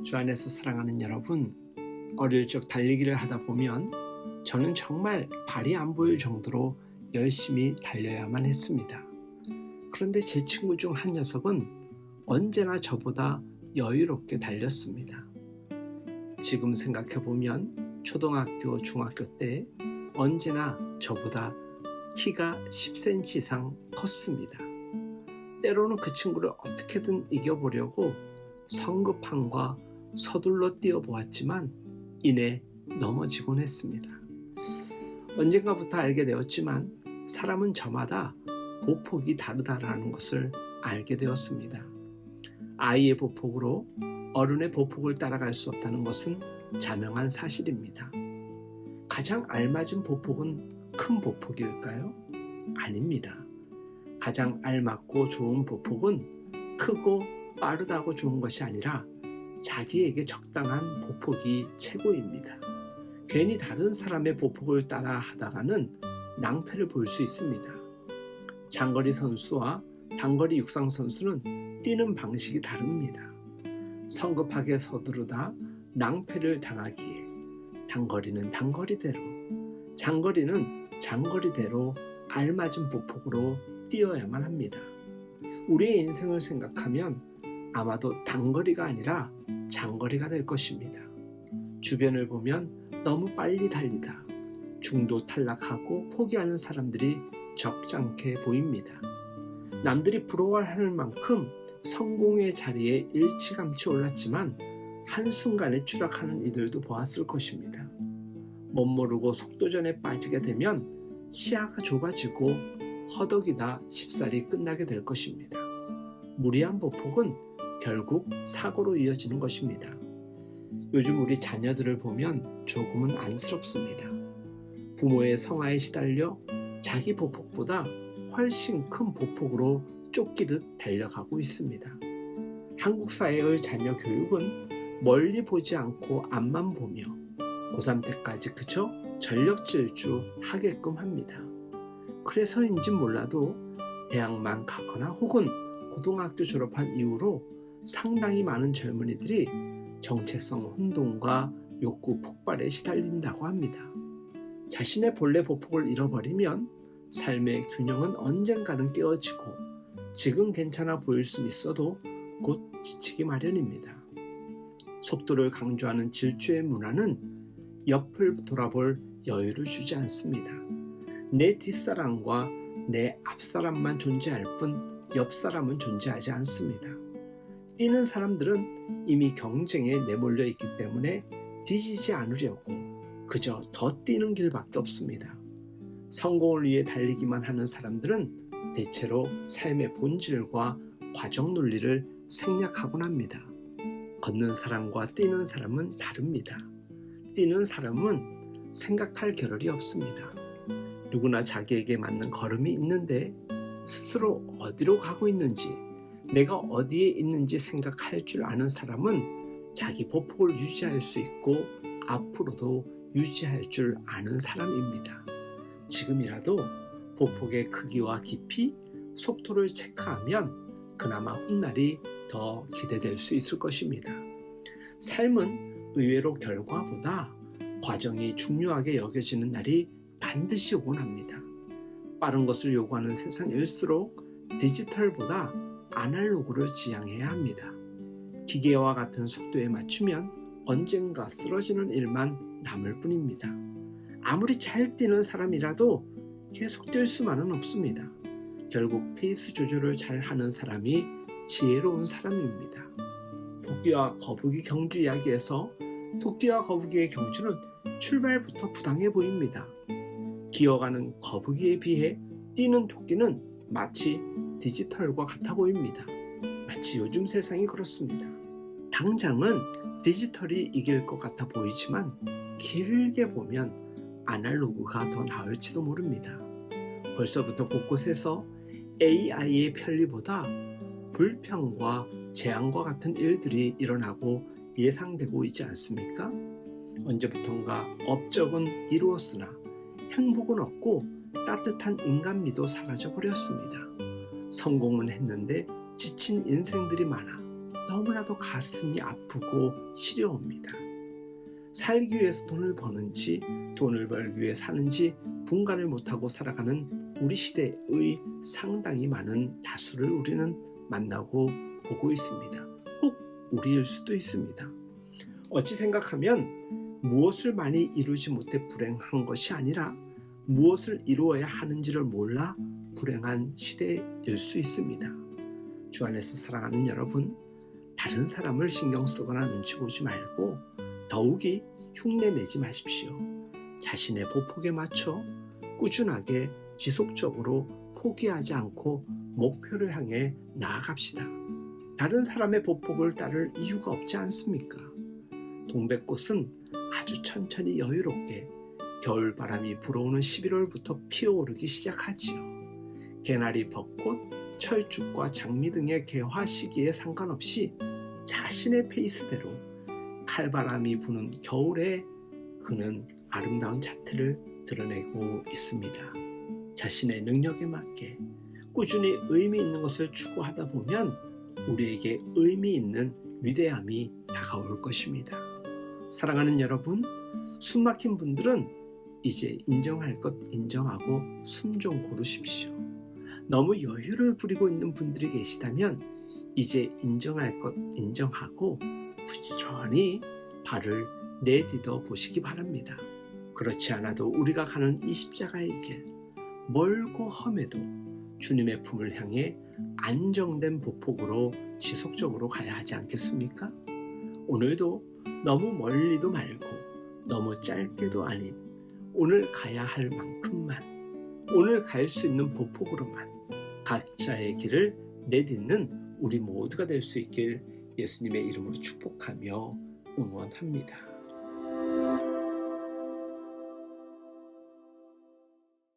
주 안에서 사랑하는 여러분, 어릴 적 달리기를 하다 보면 저는 정말 발이 안 보일 정도로 열심히 달려야만 했습니다. 그런데 제 친구 중 한 녀석은 언제나 저보다 여유롭게 달렸습니다. 지금 생각해보면 초등학교, 중학교 때 언제나 저보다 키가 10cm 이상 컸습니다. 때로는 그 친구를 어떻게든 이겨보려고 성급함과 서둘러 뛰어보았지만 이내 넘어지곤 했습니다. 언젠가부터 알게 되었지만 사람은 저마다 보폭이 다르다라는 것을 알게 되었습니다. 아이의 보폭으로 어른의 보폭을 따라갈 수 없다는 것은 자명한 사실입니다. 가장 알맞은 보폭은 큰 보폭일까요? 아닙니다. 가장 알맞고 좋은 보폭은 크고 빠르다고 좋은 것이 아니라 자기에게 적당한 보폭이 최고입니다. 괜히 다른 사람의 보폭을 따라 하다가는 낭패를 볼 수 있습니다. 장거리 선수와 단거리 육상 선수는 뛰는 방식이 다릅니다. 성급하게 서두르다 낭패를 당하기에 단거리는 단거리대로, 장거리는 장거리대로 알맞은 보폭으로 뛰어야만 합니다. 우리의 인생을 생각하면 아마도 단거리가 아니라 장거리가 될 것입니다. 주변을 보면 너무 빨리 달리다 중도 탈락하고 포기하는 사람들이 적잖게 보입니다. 남들이 부러워할 만큼 성공의 자리에 일찌감치 올랐지만 한순간에 추락하는 이들도 보았을 것입니다. 멋모르고 속도전에 빠지게 되면 시야가 좁아지고 허덕이다 쉽사리 끝나게 될 것입니다. 무리한 보폭은 결국 사고로 이어지는 것입니다. 요즘 우리 자녀들을 보면 조금은 안쓰럽습니다. 부모의 성화에 시달려 자기 보폭보다 훨씬 큰 보폭으로 쫓기듯 달려가고 있습니다. 한국 사회의 자녀 교육은 멀리 보지 않고 앞만 보며 고3 때까지 그저 전력 질주 하게끔 합니다. 그래서인지 몰라도 대학만 가거나 혹은 고등학교 졸업한 이후로 상당히 많은 젊은이들이 정체성 혼돈과 욕구 폭발에 시달린다고 합니다. 자신의 본래 보폭을 잃어버리면 삶의 균형은 언젠가는 깨어지고 지금 괜찮아 보일 수는 있어도 곧 지치기 마련입니다. 속도를 강조하는 질주의 문화는 옆을 돌아볼 여유를 주지 않습니다. 내 뒷사람과 내 앞사람만 존재할 뿐 옆사람은 존재하지 않습니다. 뛰는 사람들은 이미 경쟁에 내몰려 있기 때문에 뒤지지 않으려고 그저 더 뛰는 길밖에 없습니다. 성공을 위해 달리기만 하는 사람들은 대체로 삶의 본질과 과정 논리를 생략하곤 합니다. 걷는 사람과 뛰는 사람은 다릅니다. 뛰는 사람은 생각할 겨를이 없습니다. 누구나 자기에게 맞는 걸음이 있는데 스스로 어디로 가고 있는지, 내가 어디에 있는지 생각할 줄 아는 사람은 자기 보폭을 유지할 수 있고 앞으로도 유지할 줄 아는 사람입니다. 지금이라도 보폭의 크기와 깊이, 속도를 체크하면 그나마 훗날이 더 기대될 수 있을 것입니다. 삶은 의외로 결과보다 과정이 중요하게 여겨지는 날이 반드시 오곤 합니다. 빠른 것을 요구하는 세상일수록 디지털보다 아날로그를 지향해야 합니다. 기계와 같은 속도에 맞추면 언젠가 쓰러지는 일만 남을 뿐입니다. 아무리 잘 뛰는 사람이라도 계속 뛸 수만은 없습니다. 결국 페이스 조절을 잘 하는 사람이 지혜로운 사람입니다. 토끼와 거북이 경주 이야기에서 토끼와 거북이의 경주는 출발부터 부당해 보입니다. 기어가는 거북이에 비해 뛰는 토끼는 마치 디지털과 같아 보입니다. 마치 요즘 세상이 그렇습니다. 당장은 디지털이 이길 것 같아 보이지만 길게 보면 아날로그가 더 나을지도 모릅니다. 벌써부터 곳곳에서 AI의 편리보다 불평과 재앙과 같은 일들이 일어나고 예상되고 있지 않습니까? 언제부턴가 업적은 이루었으나 행복은 없고 따뜻한 인간미도 사라져 버렸습니다. 성공은 했는데 지친 인생들이 많아 너무나도 가슴이 아프고 시려옵니다. 살기 위해서 돈을 버는지 돈을 벌기 위해 사는지 분간을 못하고 살아가는 우리 시대의 상당히 많은 다수를 우리는 만나고 보고 있습니다. 혹 우리일 수도 있습니다. 어찌 생각하면 무엇을 많이 이루지 못해 불행한 것이 아니라 무엇을 이루어야 하는지를 몰라 불행한 시대일 수 있습니다. 주 안에서 사랑하는 여러분, 다른 사람을 신경 쓰거나 눈치 보지 말고 더욱이 흉내내지 마십시오. 자신의 보폭에 맞춰 꾸준하게 지속적으로 포기하지 않고 목표를 향해 나아갑시다. 다른 사람의 보폭을 따를 이유가 없지 않습니까? 동백꽃은 아주 천천히 여유롭게 겨울바람이 불어오는 11월부터 피어오르기 시작하지요. 개나리 벚꽃, 철쭉과 장미 등의 개화 시기에 상관없이 자신의 페이스대로 칼바람이 부는 겨울에 그는 아름다운 자태를 드러내고 있습니다. 자신의 능력에 맞게 꾸준히 의미 있는 것을 추구하다 보면 우리에게 의미 있는 위대함이 다가올 것입니다. 사랑하는 여러분, 숨막힌 분들은 이제 인정할 것 인정하고 숨 좀 고르십시오. 너무 여유를 부리고 있는 분들이 계시다면 이제 인정할 것 인정하고 부지런히 발을 내딛어 보시기 바랍니다. 그렇지 않아도 우리가 가는 이 십자가의 길, 멀고 험해도 주님의 품을 향해 안정된 보폭으로 지속적으로 가야 하지 않겠습니까? 오늘도 너무 멀리도 말고 너무 짧게도 아닌 오늘 가야 할 만큼만, 오늘 갈 수 있는 보폭으로만 각자의 길을 내딛는 우리 모두가 될 수 있길 예수님의 이름으로 축복하며 응원합니다.